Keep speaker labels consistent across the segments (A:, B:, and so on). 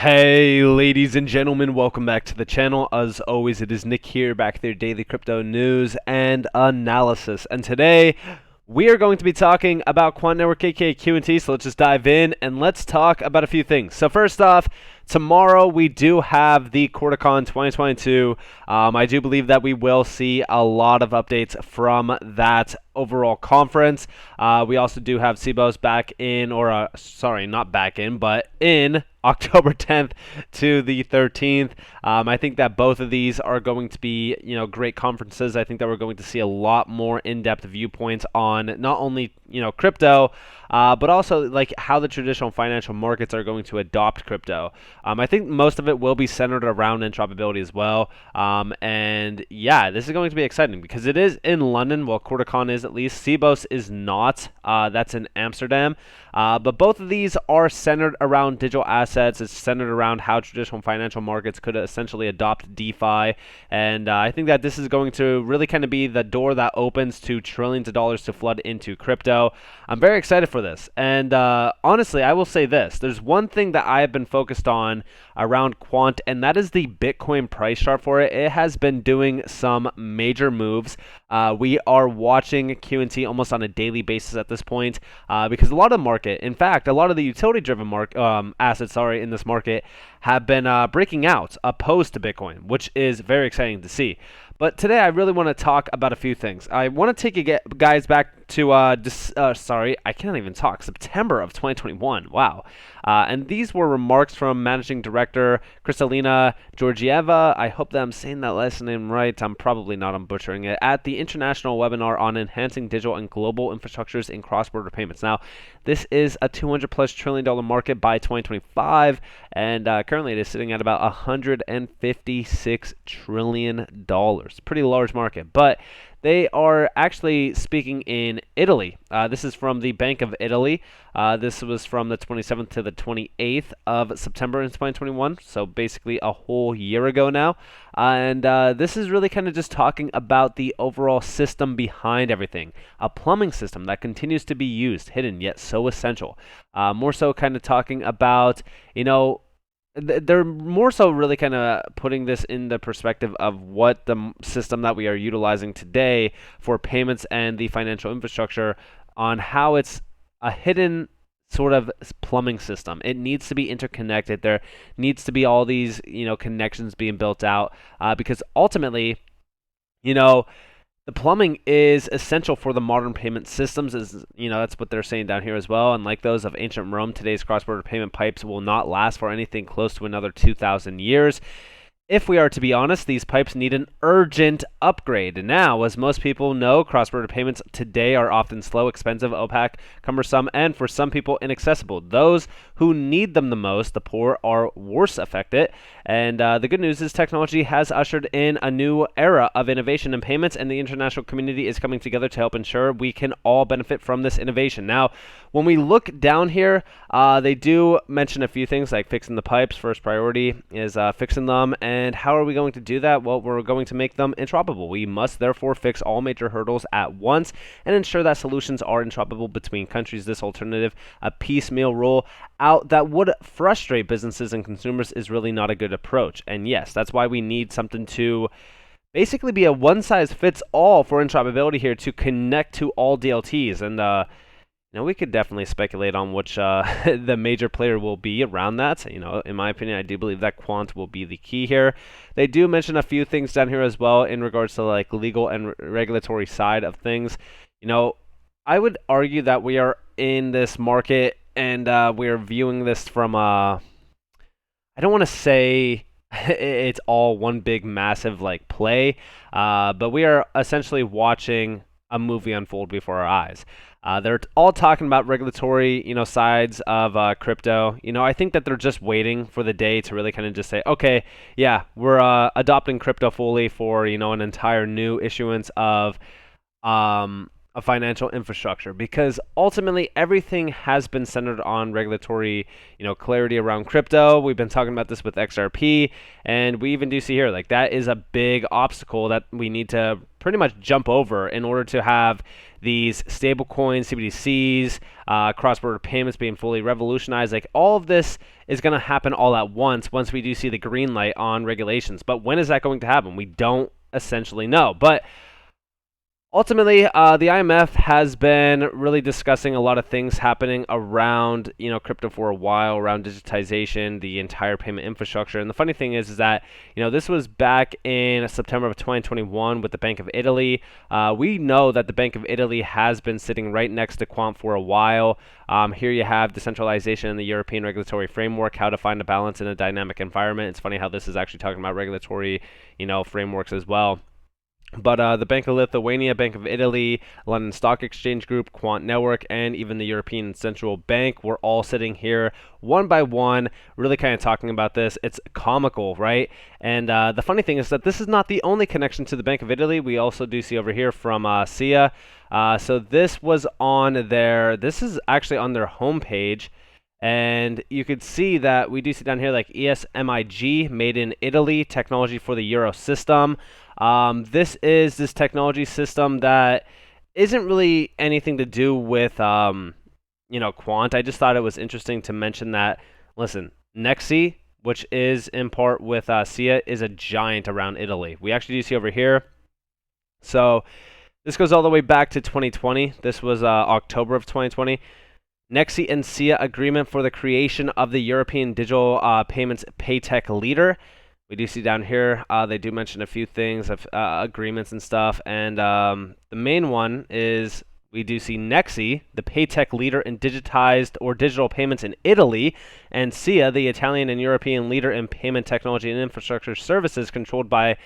A: Hey ladies and gentlemen, welcome back to the channel. As always, it is Nick here, back with your daily crypto news and analysis. And today, we are going to be talking about Quant Network, aka Q&T, so let's just dive in and let's talk about a few things. So first off, tomorrow we do have the QuarterCon 2022. I do believe that we will see a lot of updates from that overall conference. We also do have CBOS back in, or sorry, not back in, but in October 10th to the 13th. I think that both of these are going to be, great conferences. I think that we're going to see a lot more in-depth viewpoints on not only, crypto, but also like how the traditional financial markets are going to adopt crypto. I think most of it will be centered around interoperability as well. And yeah, this is going to be exciting because it is in London. Well, QuarterCon is at least. CBOS is not. That's in Amsterdam. But both of these are centered around digital assets. It's centered around how traditional financial markets could essentially adopt DeFi. And I think that this is going to really kind of be the door that opens to trillions of dollars to flood into crypto. I'm very excited for this. And honestly, I will say this. There's one thing that I have been focused on around Quant, and that is the Bitcoin price chart for it. It has been doing some major moves. We are watching Q&T almost on a daily basis at this point because a lot of the market, in fact, a lot of the utility-driven assets, in this market have been breaking out opposed to Bitcoin, which is very exciting to see. But today I really want to talk about a few things. I want to take you guys back to, I can't even talk, September of 2021. Wow. And these were remarks from Managing Director Kristalina Georgieva. I hope that I'm saying that last name right. I'm probably not. I'm butchering it. At the international webinar on enhancing digital and global infrastructures in cross-border payments. Now, this is a $200+ trillion market by 2025, and currently it is sitting at about $156 trillion. Pretty large market, but they are actually speaking in Italy. This is from the Bank of Italy. This was from the 27th to the 28th of September in 2021, so basically a whole year ago now. And this is really kind of just talking about the overall system behind everything. A plumbing system that continues to be used, hidden, yet so essential. More so kind of talking about, they're more so really kind of putting this in the perspective of what the system that we are utilizing today for payments and the financial infrastructure, on how it's a hidden sort of plumbing system. It needs to be interconnected. There needs to be all these, connections being built out because ultimately, the plumbing is essential for the modern payment systems, that's what they're saying down here as well. And like those of ancient Rome, today's cross-border payment pipes will not last for anything close to another 2,000 years. If we are to be honest, these pipes need an urgent upgrade. Now, as most people know, cross-border payments today are often slow, expensive, opaque, cumbersome, and for some people, inaccessible. Those who need them the most, the poor, are worse affected. And the good news is technology has ushered in a new era of innovation in payments, and the international community is coming together to help ensure we can all benefit from this innovation. Now, when we look down here, they do mention a few things like fixing the pipes. First priority is fixing them. And how are we going to do that? Well, we're going to make them interoperable. We must therefore fix all major hurdles at once and ensure that solutions are interoperable between countries. This alternative, a piecemeal roll out that would frustrate businesses and consumers, is really not a good approach. And yes, that's why we need something to basically be a one-size-fits-all for interoperability here to connect to all DLTs. And we could definitely speculate on which the major player will be around that. In my opinion, I do believe that Quant will be the key here. They do mention a few things down here as well in regards to like legal and regulatory side of things. I would argue that we are in this market and we are viewing this from I don't want to say it's all one big massive like play, but we are essentially watching a movie unfold before our eyes. They're all talking about regulatory, sides of crypto. I think that they're just waiting for the day to really kind of just say, okay, yeah, we're adopting crypto fully for, an entire new issuance of of financial infrastructure, because ultimately everything has been centered on regulatory, clarity around crypto. We've been talking about this with XRP, and we even do see here like that is a big obstacle that we need to pretty much jump over in order to have these stable coins, CBDCs, cross-border payments being fully revolutionized. Like all of this is going to happen all at once we do see the green light on regulations. But when is that going to happen? We don't essentially know. But ultimately, the IMF has been really discussing a lot of things happening around, crypto for a while, around digitization, the entire payment infrastructure. And the funny thing is that, this was back in September of 2021 with the Bank of Italy. We know that the Bank of Italy has been sitting right next to Quant for a while. Here you have decentralization in the European regulatory framework, how to find a balance in a dynamic environment. It's funny how this is actually talking about regulatory, frameworks as well. But the Bank of Lithuania, Bank of Italy, London Stock Exchange Group, Quant Network, and even the European Central Bank were all sitting here one by one, really kind of talking about this. It's comical, right? And the funny thing is that this is not the only connection to the Bank of Italy. We also do see over here from SIA. So this was on this is actually on their homepage. And you could see that we do see down here like ESMIG, made in Italy, technology for the Euro system. This is this technology system that isn't really anything to do with, Quant. I just thought it was interesting to mention that, listen, MEXC, which is in part with SIA, is a giant around Italy. We actually do see over here. So this goes all the way back to 2020. This was October of 2020. MEXC and SIA agreement for the creation of the European digital payments paytech leader. We do see down here, they do mention a few things of agreements and stuff. And the main one is we do see MEXC, the paytech leader in digitized or digital payments in Italy, and SIA, the Italian and European leader in payment technology and infrastructure services, controlled by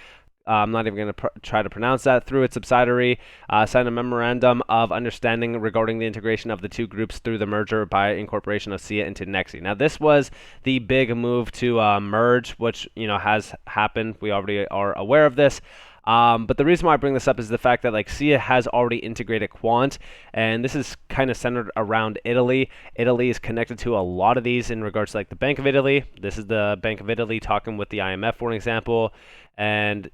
A: I'm not even going to try to pronounce that, through its subsidiary, signed a memorandum of understanding regarding the integration of the two groups through the merger by incorporation of SIA into MEXC. Now, this was the big move to merge, which has happened. We already are aware of this. But the reason why I bring this up is the fact that SIA has already integrated Quant, and this is kind of centered around Italy. Italy is connected to a lot of these in regards to the Bank of Italy. This is the Bank of Italy talking with the IMF, for an example. And,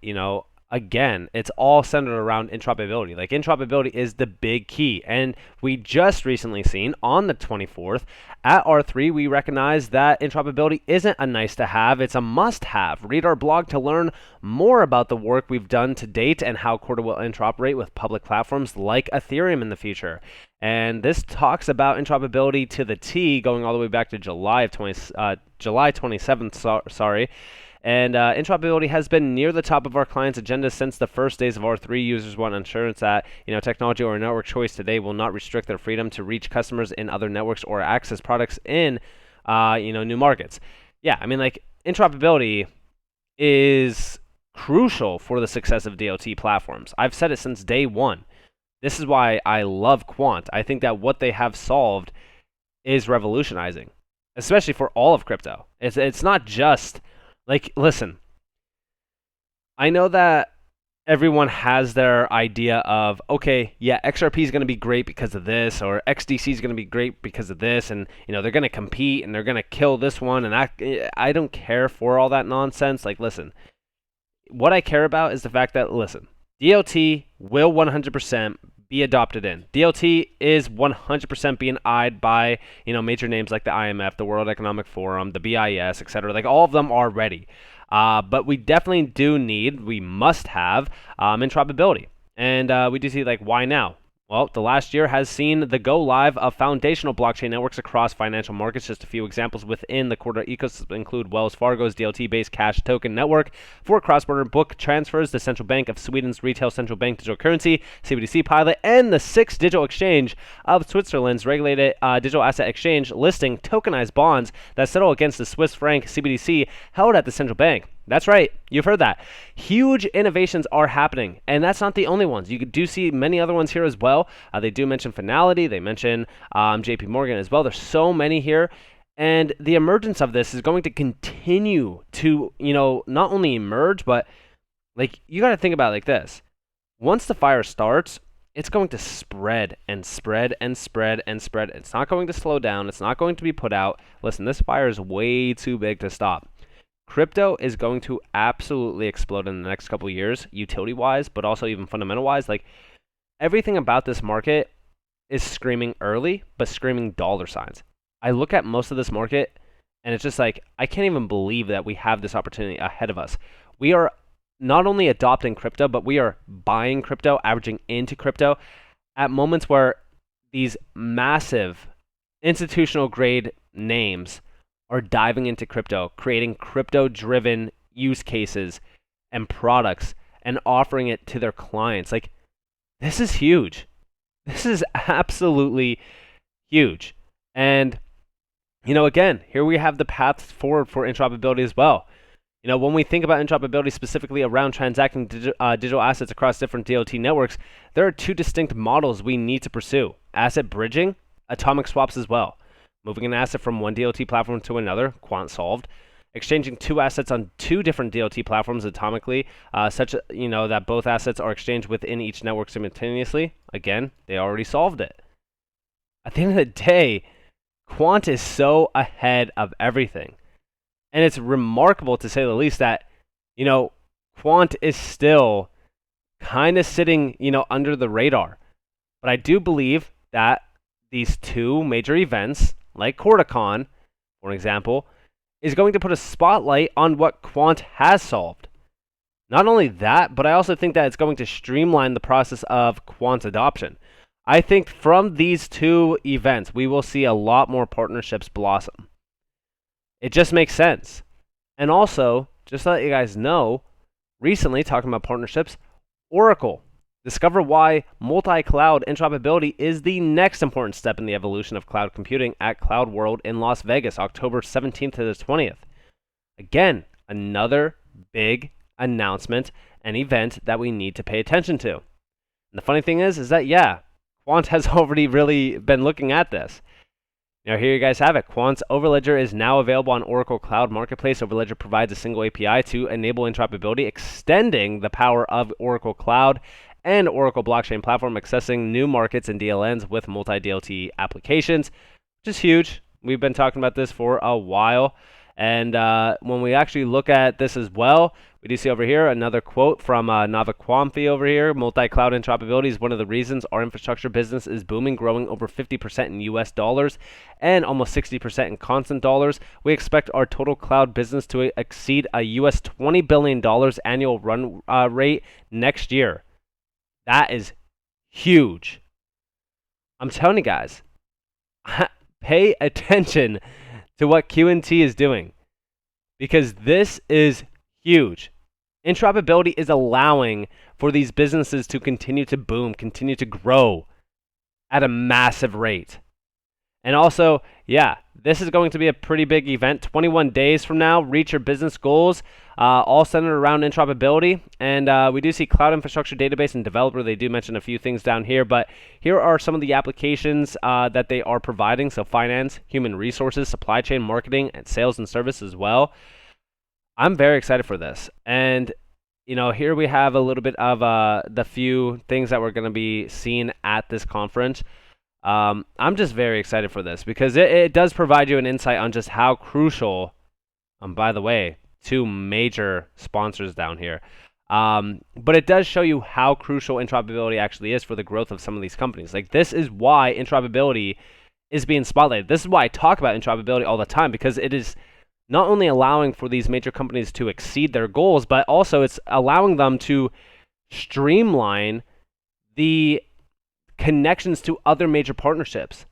A: again, it's all centered around interoperability. Interoperability is the big key. And we just recently seen on the 24th at R3, we recognize that interoperability isn't a nice to have, it's a must have. Read our blog to learn more about the work we've done to date and how Corda will interoperate with public platforms like Ethereum in the future. And this talks about interoperability to the T, going all the way back to July 27th, sorry. And interoperability has been near the top of our clients' agenda since the first days of R3. Users want assurance that technology or network choice today will not restrict their freedom to reach customers in other networks or access products in new markets. Yeah, interoperability is crucial for the success of DLT platforms. I've said it since day one. This is why I love Quant. I think that what they have solved is revolutionizing, especially for all of crypto. It's not just listen, I know that everyone has their idea of, okay, yeah, XRP is going to be great because of this, or XDC is going to be great because of this, and they're going to compete and they're going to kill this one, and I don't care for all that nonsense. Listen, what I care about is the fact that, listen, DLT will 100% be adopted in. DLT is 100% being eyed by, major names like the IMF, the World Economic Forum, the BIS, etc. All of them are ready. But we definitely we must have interoperability. And we do see, why now? Well, the last year has seen the go live of foundational blockchain networks across financial markets. Just a few examples within the Corda ecosystem include Wells Fargo's DLT-based cash token network for cross-border book transfers, the Central Bank of Sweden's retail central bank digital currency, CBDC pilot, and the SIX digital exchange of Switzerland's regulated digital asset exchange, listing tokenized bonds that settle against the Swiss franc CBDC held at the central bank. That's right. You've heard that. Huge innovations are happening, and that's not the only ones. You do see many other ones here as well. They do mention Finality. They mention JP Morgan as well. There's so many here, and the emergence of this is going to continue to, not only emerge, but you got to think about it like this. Once the fire starts, it's going to spread and spread and spread and spread. It's not going to slow down. It's not going to be put out. Listen, this fire is way too big to stop. Crypto is going to absolutely explode in the next couple of years, utility-wise, but also even fundamental-wise. Like, everything about this market is screaming early, but screaming dollar signs. I look at most of this market, and it's just like, I can't even believe that we have this opportunity ahead of us. We are not only adopting crypto, but we are buying crypto, averaging into crypto at moments where these massive institutional grade names are diving into crypto, creating crypto-driven use cases and products and offering it to their clients. Like, this is huge. This is absolutely huge. And, again, here we have the path forward for interoperability as well. When we think about interoperability specifically around transacting digital assets across different DLT networks, there are two distinct models we need to pursue. Asset bridging, atomic swaps as well. Moving an asset from one DLT platform to another, Quant solved. Exchanging two assets on two different DLT platforms atomically, such that both assets are exchanged within each network simultaneously. Again, they already solved it. At the end of the day, Quant is so ahead of everything. And it's remarkable, to say the least, that, Quant is still kind of sitting, under the radar. But I do believe that these two major events, like Corticon, for example, is going to put a spotlight on what Quant has solved. Not only that, but I also think that it's going to streamline the process of Quant adoption. I think from these two events, we will see a lot more partnerships blossom. It just makes sense. And also, just to let you guys know, recently, talking about partnerships, Oracle. Discover why multi-cloud interoperability is the next important step in the evolution of cloud computing at Cloud World in Las Vegas, October 17th to the 20th. Again, another big announcement and event that we need to pay attention to. And the funny thing is that, yeah, Quant has already really been looking at this. Here you guys have it. Quant's Overledger is now available on Oracle Cloud Marketplace. Overledger provides a single API to enable interoperability, extending the power of Oracle Cloud and Oracle Blockchain Platform, accessing new markets and DLNs with multi-DLT applications, which is huge. We've been talking about this for a while. And when we actually look at this as well, we do see over here another quote from Nava Kwamfi over here. Multi-cloud interoperability is one of the reasons our infrastructure business is booming, growing over 50% in US dollars and almost 60% in constant dollars. We expect our total cloud business to exceed a US $20 billion annual run rate next year. That is huge. I'm telling you guys, pay attention to what Q&T is doing, because this is huge. Interoperability is allowing for these businesses to continue to boom, continue to grow at a massive rate. And also, yeah, this is going to be a pretty big event. 21 days from now, reach your business goals, all centered around interoperability. And we do see cloud infrastructure, database, and developer. They do mention a few things down here, but here are some of the applications that they are providing. So finance, human resources, supply chain, marketing, and sales and service as well. I'm very excited for this. And, here we have a little bit of the few things that we're going to be seeing at this conference. I'm just very excited for this because it does provide you an insight on just how crucial, by the way, two major sponsors down here. But it does show you how crucial interoperability actually is for the growth of some of these companies. Like, this is why interoperability is being spotlighted. This is why I talk about interoperability all the time, because it is not only allowing for these major companies to exceed their goals, but also it's allowing them to streamline the connections to other major partnerships.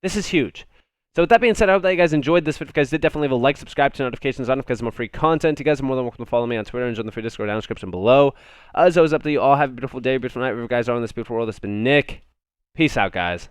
A: This is huge. So with that being said, I hope that you guys enjoyed this. If you guys did, definitely leave a like, subscribe to notifications on because more free content. You guys are more than welcome to follow me on Twitter and join the free Discord down in the description below. As always, up to you all. Have a beautiful day, beautiful night, wherever you guys are in this beautiful world. This has been Nick. Peace out, guys.